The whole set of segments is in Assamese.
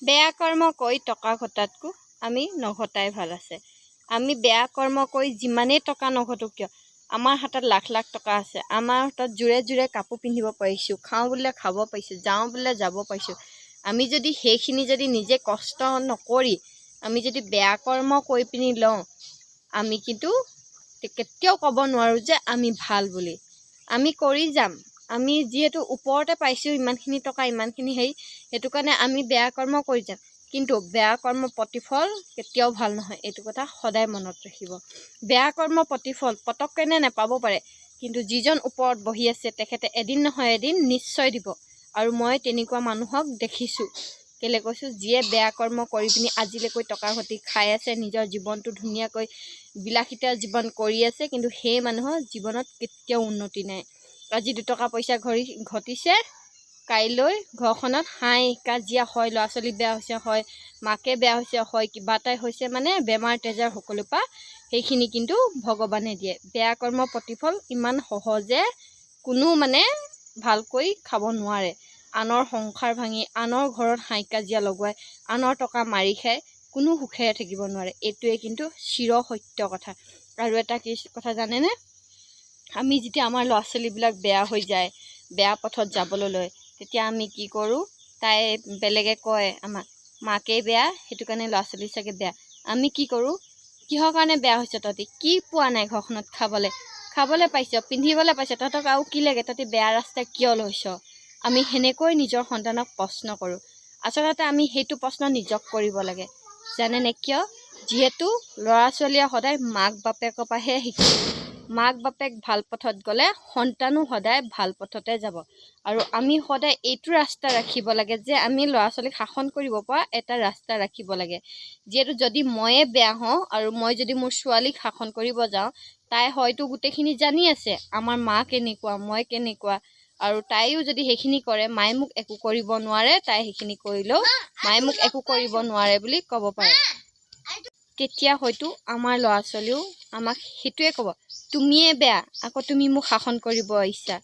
বেয়া কৰ্ম কৰি টকা ঘটাতকৈ আমি নঘটাই ভাল আছে। আমি বেয়া কৰ্ম কৰি যিমানেই টকা নঘটো কিয়, আমাৰ হাতত লাখ লাখ টকা আছে, আমাৰ হাতত জোৰে জোৰে কাপোৰ পিন্ধিব পাৰিছোঁ, খাওঁ বুলিলে খাব পাৰিছোঁ, যাওঁ বুলিলে যাব পাৰিছোঁ। আমি যদি সেইখিনি যদি নিজে কষ্ট নকৰি আমি যদি বেয়া কৰ্ম কৰি পিনি লওঁ, আমি কিন্তু কেতিয়াও ক'ব নোৱাৰোঁ যে আমি ভাল বুলি। আমি কৰি যাম, আমি যিহেতু ওপৰতে পাইছোঁ ইমানখিনি টকা ইমানখিনি হেৰি, সেইটো কাৰণে আমি বেয়া কৰ্ম কৰি যাম। কিন্তু বেয়া কৰ্ম প্ৰতিফল কেতিয়াও ভাল নহয়, এইটো কথা সদায় মনত ৰাখিব। বেয়া কৰ্ম প্ৰতিফল পটককেনে নাপাব পাৰে, কিন্তু যিজন ওপৰত বহি আছে তেখেতে এদিন নহয় এদিন নিশ্চয় দিব। আৰু মই তেনেকুৱা মানুহক দেখিছোঁ। কেলৈ কৈছোঁ, যিয়ে বেয়া কৰ্ম কৰি পিনি আজিলৈকে টকা ঘটি খাই আছে, নিজৰ জীৱনটো ধুনীয়াকৈ বিলাসিতা জীৱন কৰি আছে, কিন্তু সেই মানুহৰ জীৱনত কেতিয়াও উন্নতি নাই। আজি দুটকা পইচা ঘটিছে, কাইলৈ ঘৰখনত হাই কাজিয়া হয়, ল'ৰা ছোৱালী বেয়া হৈছে হয়, মাকে বেয়া হৈছে হয়, কিবা এটাই হৈছে, মানে বেমাৰ তেজাৰ সকলো পৰা সেইখিনি কিন্তু ভগৱানে দিয়ে। বেয়া কৰ্ম প্ৰতিফল ইমান সহজে কোনো মানে ভালকৈ খাব নোৱাৰে। আনৰ সংসাৰ ভাঙি, আনৰ ঘৰত হাই কাজিয়া লগোৱাই, আনৰ টকা মাৰি খাই কোনো সুখেৰে থাকিব নোৱাৰে। এইটোৱে কিন্তু চিৰ সত্য কথা। আৰু এটা কি কথা জানেনে, আমি যেতিয়া আমাৰ ল'ৰা ছোৱালীবিলাক বেয়া হৈ যায়, বেয়া পথত যাবলৈ লয়, তেতিয়া আমি কি কৰোঁ, তাই বেলেগে কয় আমাক মাকেই বেয়া, সেইটো কাৰণে ল'ৰা ছোৱালী চাগে বেয়া। আমি কি কৰোঁ, কিহৰ কাৰণে বেয়া হৈছে, তহঁতি কি পোৱা নাই ঘৰখনত খাবলৈ পাইছ, পিন্ধিবলৈ পাইছ, তহঁতক আৰু কি লাগে, তহঁতি বেয়া ৰাস্তা কিয় লৈছ। আমি সেনেকৈ নিজৰ সন্তানক প্ৰশ্ন কৰোঁ। আচলতে আমি সেইটো প্ৰশ্ন নিজক কৰিব লাগে, জানেনে কিয়? যিহেতু ল'ৰা ছোৱালীয়ে সদায় মাক বাপেকৰ পৰাহে শিকে। মাক বাপেক ভাল পথত গ'লে সন্তানো সদায় ভাল পথতে যাব। আৰু আমি সদায় এইটো ৰাস্তা ৰাখিব লাগে যে আমি ল'ৰা ছোৱালীক শাসন কৰিব পৰা এটা ৰাস্তা ৰাখিব লাগে। যিহেতু যদি ময়ে বেয়া হওঁ আৰু মই যদি মোৰ ছোৱালীক শাসন কৰিব যাওঁ, তাই হয়তো গোটেইখিনি জানি আছে আমাৰ মা কেনেকুৱা, মই কেনেকুৱা, আৰু তাইও যদি সেইখিনি কৰে, মায়ে মোক একো কৰিব নোৱাৰে, তাই সেইখিনি কৰিলেও মায়ে মোক একো কৰিব নোৱাৰে বুলি ক'ব পাৰে। তেতিয়া হয়তো আমাৰ ল'ৰা ছোৱালীও আমাক সেইটোৱে ক'ব, তুমিয়ে বেয়া, আকৌ তুমি মোক শাসন কৰিব আহিছা।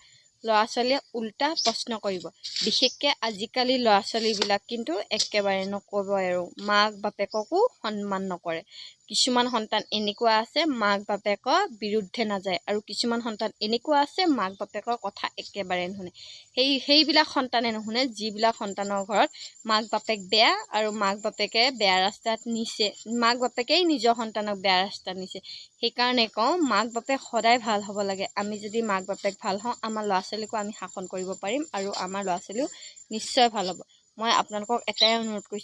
ল'ৰা ছোৱালীয়ে উল্টা প্ৰশ্ন কৰিব। বিশেষকৈ আজিকালি ল'ৰা ছোৱালীবিলাক কিন্তু একেবাৰে নক'ব আৰু, মাক বাপেককো সন্মান নকৰে। কিছুমান সন্তান এনেকুৱা আছে মাক বাপেকৰ বিৰুদ্ধে নাযায়, আৰু কিছুমান সন্তান এনেকুৱা আছে মাক বাপেকৰ কথা একেবাৰে নুশুনে। সেইবিলাক সন্তানে নুশুনে যিবিলাক সন্তানৰ ঘৰত মাক বাপেক বেয়া, আৰু মাক বাপেকে বেয়া ৰাস্তাত নিছে, মাক বাপেকেই নিজৰ সন্তানক বেয়া ৰাস্তাত নিছে। সেইকাৰণে কওঁ, মাক বাপেক সদায় ভাল হ'ব লাগে। আমি যদি মাক বাপেক ভাল হওঁ, আমাৰ ল'ৰা ছোৱালীকো আমি শাসন কৰিব পাৰিম, আৰু আমাৰ ল'ৰা ছোৱালীও নিশ্চয় ভাল হ'ব। মই আপোনালোকক এটাই অনুৰোধ কৰিছোঁ,